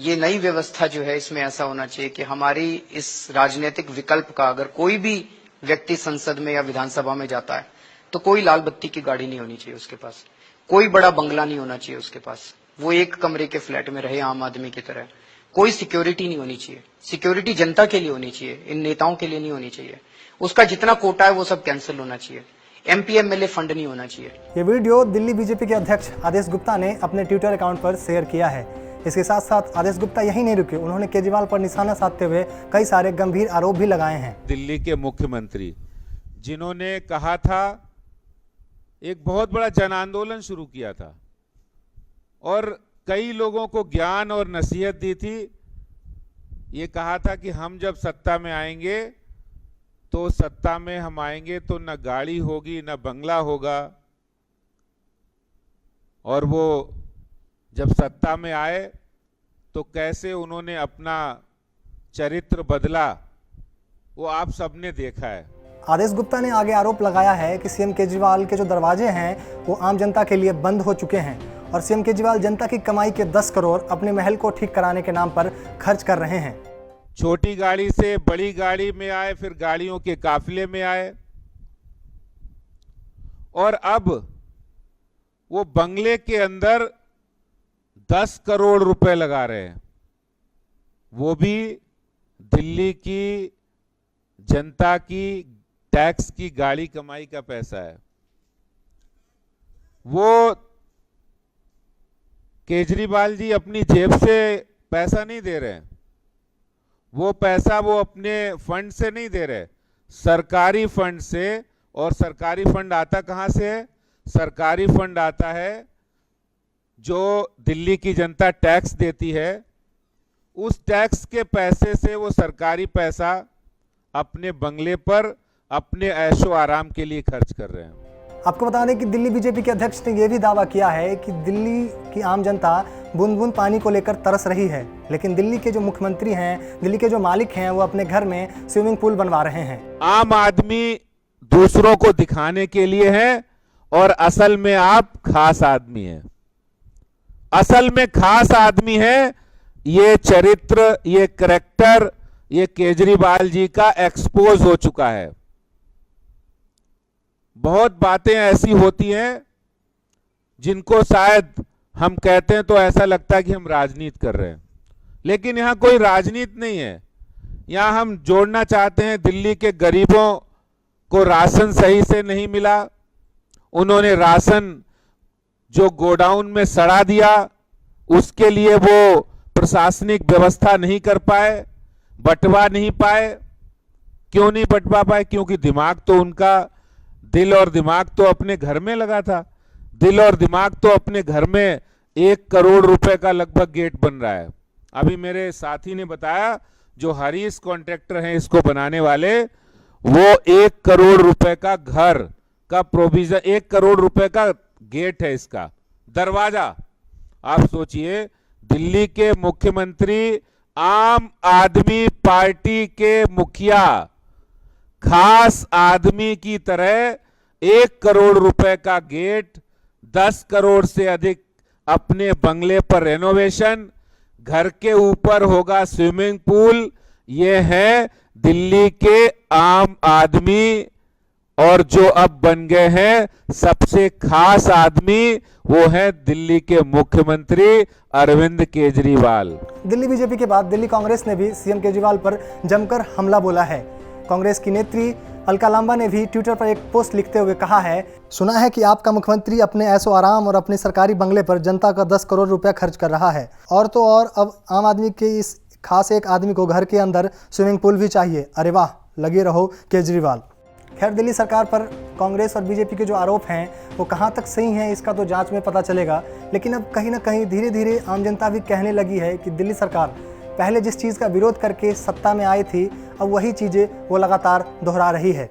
ये नई व्यवस्था जो है इसमें ऐसा होना चाहिए कि हमारी इस राजनीतिक विकल्प का अगर कोई भी व्यक्ति संसद में या विधानसभा में जाता है तो कोई लाल बत्ती की गाड़ी नहीं होनी चाहिए उसके पास, कोई बड़ा बंगला नहीं होना चाहिए उसके पास, वो एक कमरे के फ्लैट में रहे आम आदमी की तरह, कोई सिक्योरिटी नहीं होनी चाहिए। सिक्योरिटी जनता के लिए होनी चाहिए, इन नेताओं के लिए नहीं होनी चाहिए। उसका जितना कोटा है वो सब कैंसिल होना चाहिए। एमपी एमएलए फंड नहीं होना चाहिए। ये वीडियो दिल्ली बीजेपी के अध्यक्ष आदेश गुप्ता ने अपने ट्विटर अकाउंट पर शेयर किया है। इसके साथ साथ आदेश गुप्ता यही नहीं रुके, उन्होंने केजरीवाल पर निशाना साधते हुए कई सारे गंभीर आरोप भी लगाए हैं। दिल्ली के मुख्यमंत्री जिन्होंने कहा था, एक बहुत बड़ा जन आंदोलन शुरू किया था और कई लोगों को ज्ञान और नसीहत दी थी। ये कहा था कि हम जब सत्ता में आएंगे तो सत्ता में हम आएंगे तो न गाड़ी होगी न बंगला होगा, और वो जब सत्ता में आए तो कैसे उन्होंने अपना चरित्र बदला वो आप सबने देखा है। आदेश गुप्ता ने आगे आरोप लगाया है कि सीएम केजरीवाल के जो दरवाजे हैं वो आम जनता के लिए बंद हो चुके हैं और सीएम केजरीवाल जनता की कमाई के 10 करोड़ अपने महल को ठीक कराने के नाम पर खर्च कर रहे हैं। छोटी गाड़ी से बड़ी गाड़ी में आए, फिर गाड़ियों के काफिले में आए, और अब वो बंगले के अंदर 10 करोड़ रुपए लगा रहे हैं। वो भी दिल्ली की जनता की टैक्स की गाड़ी कमाई का पैसा है। वो केजरीवाल जी अपनी जेब से पैसा नहीं दे रहे हैं, वो पैसा वो अपने फंड से नहीं दे रहे, सरकारी फंड से। और सरकारी फंड आता कहां से है? सरकारी फंड आता है जो दिल्ली की जनता टैक्स देती है, उस टैक्स के पैसे से वो सरकारी पैसा अपने बंगले पर अपने ऐशो आराम के लिए खर्च कर रहे हैं। आपको बता दें कि दिल्ली बीजेपी के अध्यक्ष ने यह भी दावा किया है कि दिल्ली की आम जनता बूंद बूंद पानी को लेकर तरस रही है, लेकिन दिल्ली के जो मुख्यमंत्री हैं, दिल्ली के जो मालिक हैं, वो अपने घर में स्विमिंग पूल बनवा रहे हैं। आम आदमी दूसरों को दिखाने के लिए है और असल में आप खास आदमी हैं। असल में खास आदमी है। ये चरित्र, ये करैक्टर, ये केजरीवाल जी का एक्सपोज हो चुका है। बहुत बातें ऐसी होती हैं जिनको शायद हम कहते हैं तो ऐसा लगता है कि हम राजनीति कर रहे हैं, लेकिन यहां कोई राजनीति नहीं है। यहां हम जोड़ना चाहते हैं, दिल्ली के गरीबों को राशन सही से नहीं मिला, उन्होंने राशन जो गोडाउन में सड़ा दिया उसके लिए वो प्रशासनिक व्यवस्था नहीं कर पाए, बंटवा नहीं पाए। क्यों नहीं बंटवा पाए? क्योंकि दिमाग तो उनका, दिल और दिमाग तो अपने घर में लगा था। दिल और दिमाग तो अपने घर में 1 करोड़ रुपए का लगभग गेट बन रहा है। अभी मेरे साथी ने बताया, जो हरीश कॉन्ट्रैक्टर हैं इसको बनाने वाले, वो 1 करोड़ रुपए का घर का प्रोविजन, 1 करोड़ रुपए का गेट है इसका, दरवाजा। आप सोचिए, दिल्ली के मुख्यमंत्री आम आदमी पार्टी के मुखिया, खास आदमी की तरह 1 करोड़ रुपए का गेट, 10 करोड़ से अधिक अपने बंगले पर रेनोवेशन, घर के ऊपर होगा स्विमिंग पूल। ये है दिल्ली के आम आदमी, और जो अब बन गए हैं सबसे खास आदमी, वो है दिल्ली के मुख्यमंत्री अरविंद केजरीवाल। दिल्ली बीजेपी के बाद दिल्ली कांग्रेस ने भी सीएम केजरीवाल पर जमकर हमला बोला है। कांग्रेस की नेत्री अलका लांबा ने भी ट्विटर पर एक पोस्ट लिखते हुए कहा है, सुना है कि आपका मुख्यमंत्री अपने ऐशो आराम और अपने सरकारी बंगले पर जनता का 10 करोड़ रुपया खर्च कर रहा है, और तो और अब आम आदमी के इस खास एक आदमी को घर के अंदर स्विमिंग पूल भी चाहिए। अरे वाह, लगे रहो केजरीवाल। खैर, दिल्ली सरकार पर कांग्रेस और बीजेपी के जो आरोप हैं वो कहां तक सही हैं इसका तो जांच में पता चलेगा, लेकिन अब कहीं ना कहीं धीरे धीरे आम जनता भी कहने लगी है कि दिल्ली सरकार पहले जिस चीज़ का विरोध करके सत्ता में आई थी, अब वही चीज़ें वो लगातार दोहरा रही है।